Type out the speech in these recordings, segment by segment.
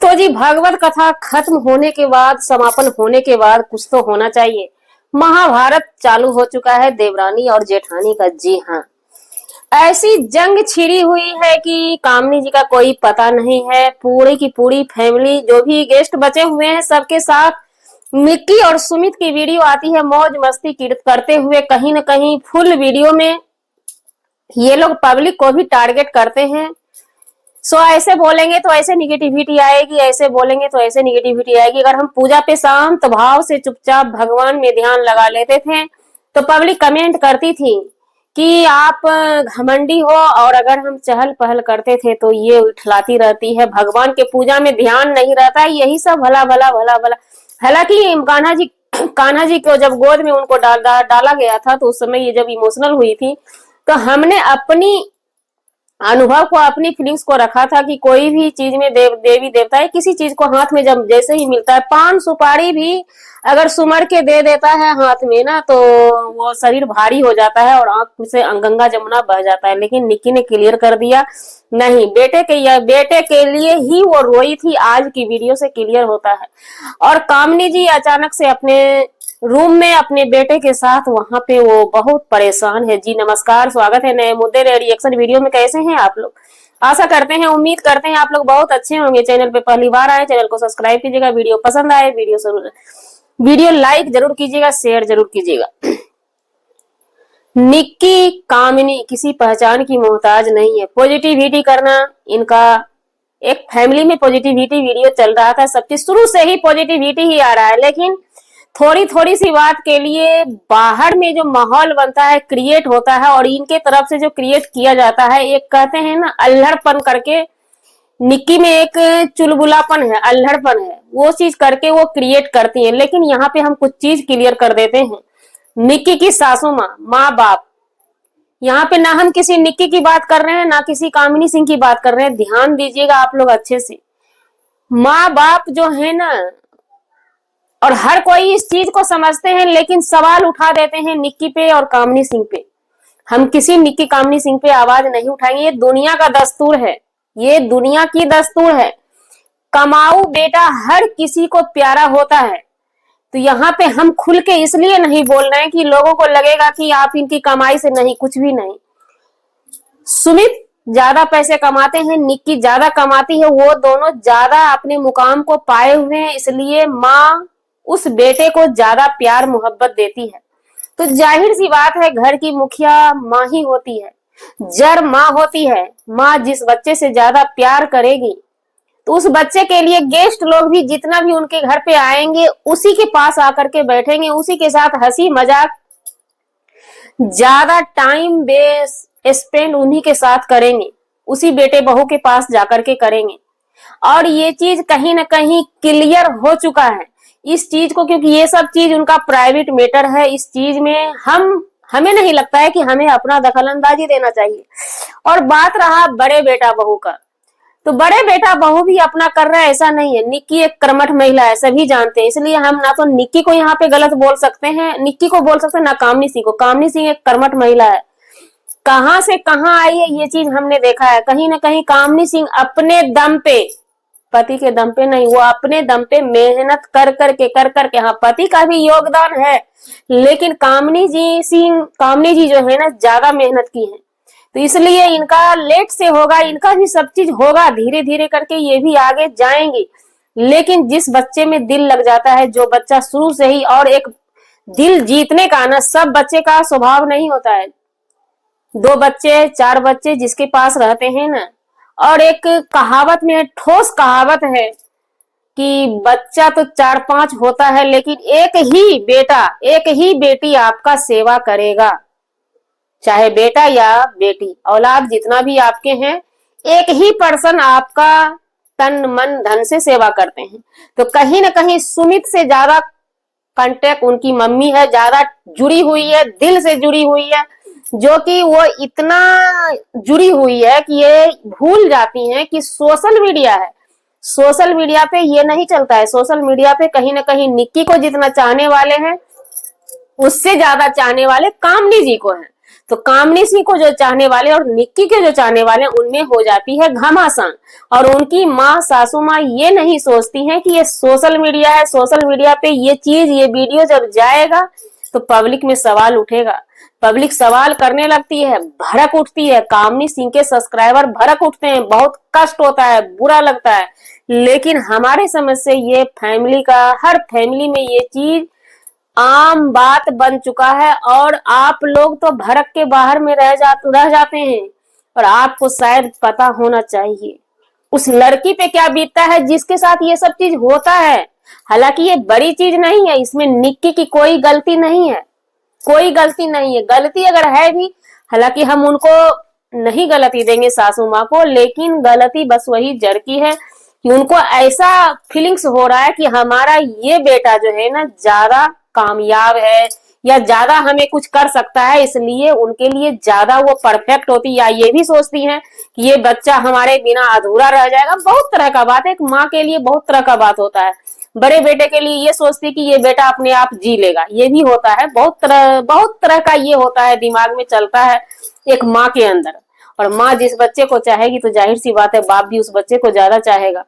तो जी भगवत कथा खत्म होने के बाद, समापन होने के बाद कुछ तो होना चाहिए। महाभारत चालू हो चुका है देवरानी और जेठानी का। जी हाँ, ऐसी जंग छिड़ी हुई है कि कामनी जी का कोई पता नहीं है। पूरी की पूरी फैमिली, जो भी गेस्ट बचे हुए हैं, सबके साथ मिक्की और सुमित की वीडियो आती है मौज मस्ती करते हुए। कहीं न कहीं फुल वीडियो में ये लोग पब्लिक को भी टारगेट करते हैं। सो ऐसे बोलेंगे तो ऐसे निगेटिविटी आएगी, ऐसे बोलेंगे तो ऐसे निगेटिविटी आएगी। अगर हम पूजा पे शांत भाव से चुपचाप भगवान में ध्यान लगा लेते थे तो पब्लिक कमेंट करती थी कि आप घमंडी हो, और अगर हम चहल पहल करते थे तो ये उठलाती रहती है, भगवान के पूजा में ध्यान नहीं रहता है, यही सब भला भला भला भला। हालांकि कान्हा जी को जब गोद में उनको डाला गया था तो उस समय ये जब इमोशनल हुई थी तो हमने अपनी अनुभव को, अपनी फीलिंग्स को रखा था कि कोई भी चीज में देवी देवता है, किसी चीज को हाथ में जब जैसे ही मिलता है, पान सुपारी भी अगर सुमर के दे देता है हाथ में ना, तो वो शरीर भारी हो जाता है और आंख से गंगा जमुना बह जाता है। लेकिन निक्की ने क्लियर कर दिया, नहीं, बेटे के लिए ही वो रोई थी। आज की वीडियो से क्लियर होता है। और कामनी जी अचानक से अपने रूम में अपने बेटे के साथ वहां पे वो बहुत परेशान है। जी नमस्कार, स्वागत है नए मुद्दे रिएक्शन वीडियो में। कैसे हैं आप लोग? आशा करते हैं, उम्मीद करते हैं आप लोग बहुत अच्छे होंगे। चैनल पे पहली बार आए, चैनल को सब्सक्राइब कीजिएगा। वीडियो पसंद आए वीडियो लाइक जरूर कीजिएगा, शेयर जरूर कीजिएगा। निक्की कामिनी किसी पहचान की मोहताज नहीं है। पॉजिटिविटी करना इनका, एक फैमिली में पॉजिटिविटी वीडियो चल रहा था, सब चीज शुरू से ही पॉजिटिविटी ही आ रहा है। लेकिन थोड़ी थोड़ी सी बात के लिए बाहर में जो माहौल बनता है, क्रिएट होता है, और इनके तरफ से जो क्रिएट किया जाता है, एक कहते हैं ना अल्हड़पन करके, निक्की में एक चुलबुलापन है, अल्हड़पन है, वो चीज करके वो क्रिएट करती है। लेकिन यहाँ पे हम कुछ चीज क्लियर कर देते हैं। निक्की की सासू माँ बाप, यहाँ पे ना हम किसी निक्की की बात कर रहे हैं ना किसी कामिनी सिंह की बात कर रहे हैं। ध्यान दीजिएगा आप लोग अच्छे से। माँ बाप जो है ना, और हर कोई इस चीज को समझते हैं, लेकिन सवाल उठा देते हैं निक्की पे और कामनी सिंह पे। हम किसी निक्की कामनी सिंह पे आवाज नहीं उठाएंगे, ये दुनिया का दस्तूर है, ये दुनिया की दस्तूर है। कमाऊ बेटा हर किसी को प्यारा होता है। तो यहाँ पे हम खुल के इसलिए नहीं बोल रहे हैं कि लोगों को लगेगा कि आप इनकी कमाई से, नहीं, कुछ भी नहीं। सुमित ज्यादा पैसे कमाते हैं, निक्की ज्यादा कमाती है, वो दोनों ज्यादा अपने मुकाम को पाए हुए हैं, इसलिए माँ उस बेटे को ज्यादा प्यार मोहब्बत देती है। तो जाहिर सी बात है, घर की मुखिया माँ ही होती है, जड़ माँ होती है। माँ जिस बच्चे से ज्यादा प्यार करेगी तो उस बच्चे के लिए गेस्ट लोग भी जितना भी उनके घर पे आएंगे, उसी के पास आकर के बैठेंगे, उसी के साथ हंसी मजाक, ज्यादा टाइम स्पेंड उन्हीं के साथ करेंगे, उसी बेटे बहू के पास जाकर के करेंगे। और ये चीज कहीं ना कहीं क्लियर हो चुका है इस चीज को, क्योंकि ये सब चीज उनका प्राइवेट मैटर है। इस चीज में हमें नहीं लगता है कि हमें अपना दखल अंदाजी देना चाहिए। और बात रहा बड़े बेटा बहू का, तो बड़े बेटा बहू भी अपना कर रहा है, ऐसा नहीं है। निक्की एक कर्मठ महिला है, सभी जानते हैं, इसलिए हम ना तो निक्की को यहाँ पे गलत बोल सकते हैं, निक्की को बोल सकते हैं, ना कामनी सिंह को। कामनी सिंह एक कर्मठ महिला है, कहां से कहां आई है ये चीज हमने देखा है। कहीं ना कहीं कामनी सिंह अपने दम पे, पति के दम पे नहीं, वो अपने दम पे मेहनत कर करके, हाँ पति का भी योगदान है, लेकिन कामनी जी जो है ना, ज्यादा मेहनत की है। तो इसलिए इनका लेट से होगा, इनका भी सब चीज होगा, धीरे धीरे करके ये भी आगे जाएंगे। लेकिन जिस बच्चे में दिल लग जाता है, जो बच्चा शुरू से ही, और एक दिल जीतने का ना, सब बच्चे का स्वभाव नहीं होता है। 2 बच्चे 4 बच्चे जिसके पास रहते हैं ना, और एक कहावत में, ठोस कहावत है कि बच्चा तो 4-5 होता है, लेकिन एक ही बेटा, एक ही बेटी आपका सेवा करेगा। चाहे बेटा या बेटी, औलाद जितना भी आपके हैं, एक ही पर्सन आपका तन मन धन से सेवा करते हैं। तो कहीं ना कहीं सुमित से ज्यादा कांटेक्ट उनकी मम्मी है, ज्यादा जुड़ी हुई है, दिल से जुड़ी हुई है, जो कि वो इतना जुड़ी हुई है कि ये भूल जाती हैं कि सोशल मीडिया है। सोशल मीडिया पे ये नहीं चलता है। सोशल मीडिया पे कहीं ना कहीं निक्की को जितना चाहने वाले हैं, उससे ज्यादा चाहने वाले कामनी जी को हैं। तो कामनी सिंह को जो चाहने वाले और निक्की के जो चाहने वाले उनमें हो जाती है घमासान। और उनकी माँ, सासू माँ ये नहीं सोचती हैं कि ये सोशल मीडिया है, सोशल मीडिया पे ये चीज, ये वीडियो जब जाएगा तो पब्लिक में सवाल उठेगा, पब्लिक सवाल करने लगती है, भड़क उठती है, कामनी सिंह के सब्सक्राइबर भड़क उठते हैं, बहुत कष्ट होता है, बुरा लगता है। लेकिन हमारे समझ से ये फैमिली का, हर फैमिली में ये चीज आम बात बन चुका है और आप लोग तो भड़क के बाहर में रह जाते हैं। और आपको शायद पता होना चाहिए उस लड़की पे क्या बीतता है जिसके साथ ये सब चीज होता है। हालांकि ये बड़ी चीज नहीं है, इसमें निक्की की कोई गलती नहीं है, कोई गलती नहीं है। गलती अगर है भी, हालांकि हम उनको नहीं गलती देंगे सासू माँ को, लेकिन गलती बस वही जड़ की है कि उनको ऐसा फीलिंग्स हो रहा है कि हमारा ये बेटा जो है ना ज्यादा कामयाब है या ज्यादा हमें कुछ कर सकता है, इसलिए उनके लिए ज्यादा वो परफेक्ट होती, या ये भी सोचती हैं कि ये बच्चा हमारे बिना अधूरा रह जाएगा। बहुत तरह का बात है, एक माँ के लिए बहुत तरह का बात होता है। बड़े बेटे के लिए ये सोचती कि ये बेटा अपने आप जी लेगा, ये भी होता है। बहुत तरह का ये होता है, दिमाग में चलता है एक माँ के अंदर। और माँ जिस बच्चे को चाहेगी तो जाहिर सी बात है बाप भी उस बच्चे को ज्यादा चाहेगा।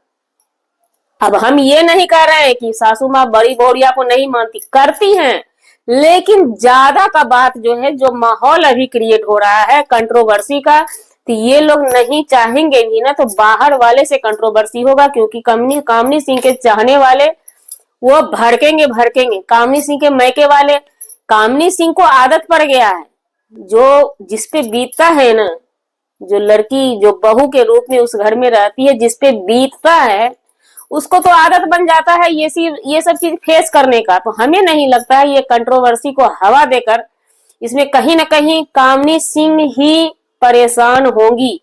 अब हम ये नहीं कह रहे हैं कि सासू माँ बड़ी बहुरिया को नहीं मानती, करती हैं, लेकिन ज्यादा का बात जो है, जो माहौल अभी क्रिएट हो रहा है कंट्रोवर्सी का, तो ये लोग नहीं चाहेंगे भी ना तो बाहर वाले से कंट्रोवर्सी होगा, क्योंकि कामनी सिंह के चाहने वाले वो भड़केंगे भड़केंगे। कामनी सिंह के मैके वाले, कामनी सिंह को आदत पड़ गया है जो जिसपे बीतता है ना, जो लड़की जो बहू के रूप में उस घर में रहती है, जिसपे बीतता है उसको तो आदत बन जाता है ये सब चीज फेस करने का। तो हमें नहीं लगता है ये कंट्रोवर्सी को हवा देकर इसमें कहीं ना कहीं कामनी सिंह ही परेशान होंगी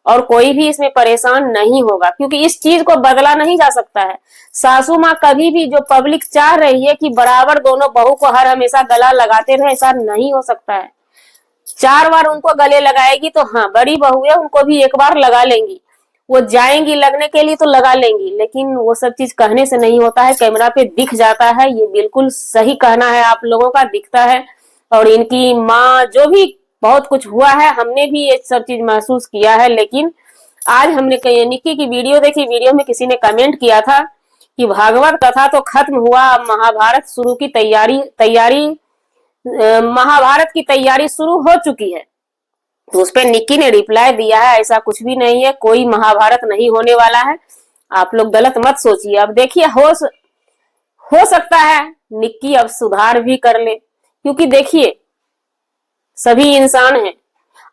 और कोई भी इसमें परेशान नहीं होगा, क्योंकि इस चीज को बदला नहीं जा सकता है। सासू माँ कभी भी, जो पब्लिक चाह रही है कि बराबर दोनों बहू को हर हमेशा गला लगाते रहे, ऐसा नहीं हो सकता है। 4 बार उनको गले लगाएगी तो हाँ, बड़ी बहू है, उनको भी एक बार लगा लेंगी, वो जाएंगी लगने के लिए तो लगा लेंगी, लेकिन वो सब चीज कहने से नहीं होता है, कैमरा पे दिख जाता है। ये बिल्कुल सही कहना है आप लोगों का, दिखता है। और इनकी माँ, जो भी बहुत कुछ हुआ है, हमने भी ये सब चीज महसूस किया है। लेकिन आज हमने निक्की की वीडियो देखी, वीडियो में किसी ने कमेंट किया था कि भागवत कथा तो खत्म हुआ, अब महाभारत शुरू की तैयारी महाभारत की तैयारी शुरू हो चुकी है। तो उस पर निक्की ने रिप्लाई दिया है, ऐसा कुछ भी नहीं है, कोई महाभारत नहीं होने वाला है, आप लोग गलत मत सोचिए। अब देखिए, हो सकता है निक्की अब सुधार भी कर ले, क्योंकि देखिए सभी इंसान हैं।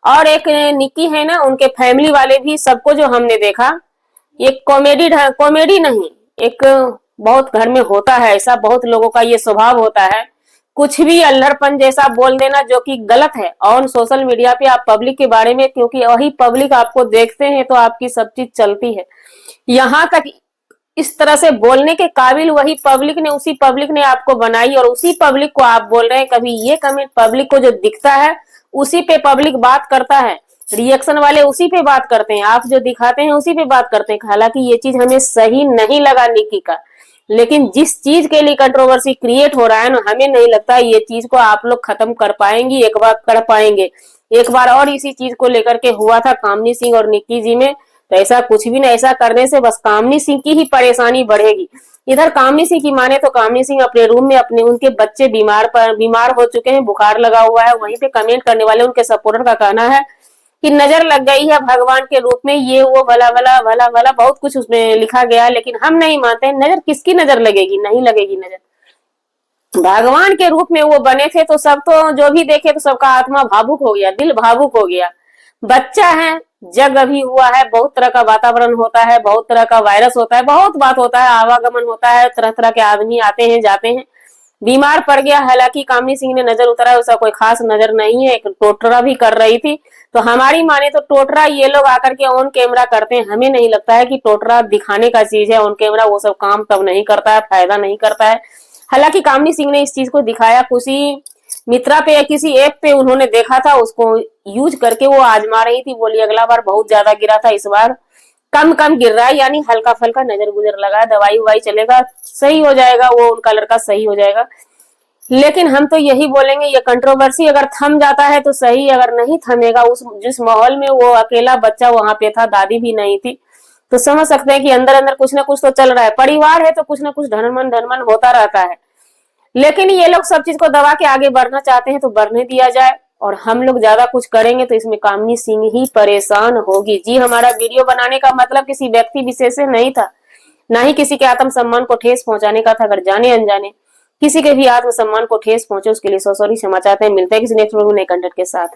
और एक निक्की है ना, उनके फैमिली वाले भी, सबको जो हमने देखा, एक कॉमेडी नहीं, एक बहुत घर में होता है ऐसा, बहुत लोगों का ये स्वभाव होता है, कुछ भी अल्हड़पन जैसा बोल देना जो कि गलत है। ऑन सोशल मीडिया पे आप पब्लिक के बारे में, क्योंकि वही पब्लिक आपको देखते हैं तो आपकी सब चीज चलती है। यहाँ तक इस तरह से बोलने के काबिल वही पब्लिक ने, उसी पब्लिक ने आपको बनाई और उसी पब्लिक को आप बोल रहे हैं। कभी ये कमेंट पब्लिक को जो दिखता है उसी पे पब्लिक बात करता है, रिएक्शन वाले उसी पे बात करते हैं, आप जो दिखाते हैं उसी पे बात करते हैं। हालांकि ये चीज हमें सही नहीं लगा निक्की का, लेकिन जिस चीज के लिए कंट्रोवर्सी क्रिएट हो रहा है ना, हमें नहीं लगता ये चीज को आप लोग खत्म कर पाएंगी, एक बार कर पाएंगे। एक बार और इसी चीज को लेकर के हुआ था कामनी सिंह और निक्की जी में, तो ऐसा कुछ भी नहीं, ऐसा करने से बस कामनी सिंह की ही परेशानी बढ़ेगी। इधर कामनी सिंह की माने तो कामनी सिंह अपने रूम में उनके बच्चे बीमार हो चुके हैं, बुखार लगा हुआ है, वहीं पे कमेंट करने वाले उनके सपोर्टर का कहना है कि नजर लग गई है भगवान के रूप में, ये वो भला भला भला भला बहुत कुछ उसमें लिखा गया है। लेकिन हम नहीं मानते हैं, नजर किसकी नजर लगेगी, नहीं लगेगी नजर। भगवान के रूप में वो बने थे तो सब, तो जो भी देखे तो सबका आत्मा भावुक हो गया, दिल भावुक हो गया। बच्चा है, जग अभी हुआ है, बहुत तरह का वातावरण होता है, बहुत तरह का वायरस होता है, बहुत बात होता है, आवागमन होता है, तरह तरह के आदमी आते हैं जाते हैं। बीमार पड़ गया, हालांकि कामनी सिंह ने नजर उतारा, उसका कोई खास नजर नहीं है, एक टोटरा भी कर रही थी। तो हमारी माने तो टोटरा ये लोग आकर के ऑन कैमरा करते हैं, हमें नहीं लगता है कि टोटरा दिखाने का चीज है। ऑन कैमरा वो सब काम तब नहीं करता है, फायदा नहीं करता है। हालांकि कामनी सिंह ने इस चीज को दिखाया, किसी मित्रा पे या किसी ऐप पे उन्होंने देखा था, उसको यूज करके वो आजमा रही थी। बोली अगला बार बहुत ज्यादा गिरा था, इस बार कम कम गिर रहा है, यानी हल्का फल्का नजर गुजर लगा, दवाई ववाई चलेगा, सही हो जाएगा, वो उनका लड़का सही हो जाएगा। लेकिन हम तो यही बोलेंगे, ये कंट्रोवर्सी अगर थम जाता है तो सही, अगर नहीं थमेगा, उस जिस माहौल में वो अकेला बच्चा वहां पे था, दादी भी नहीं थी, तो समझ सकते हैं कि अंदर अंदर कुछ ना कुछ तो चल रहा है। परिवार है तो कुछ ना कुछ ढनमन होता रहता है। लेकिन ये लोग सब चीज को दबा के आगे बढ़ना चाहते हैं तो बढ़ने दिया जाए, और हम लोग ज्यादा कुछ करेंगे तो इसमें कामनी सिंह ही परेशान होगी। जी, हमारा वीडियो बनाने का मतलब किसी व्यक्ति विशेष से नहीं था, ना ही किसी के आत्मसम्मान को ठेस पहुंचाने का था। अगर जाने अनजाने किसी के भी आत्मसम्मान को ठेस पहुंचे उसके लिए सौ सॉरी क्षमा चाहते हैं। मिलते हैं किसी नेक्स्ट नए कंटेंट के साथ।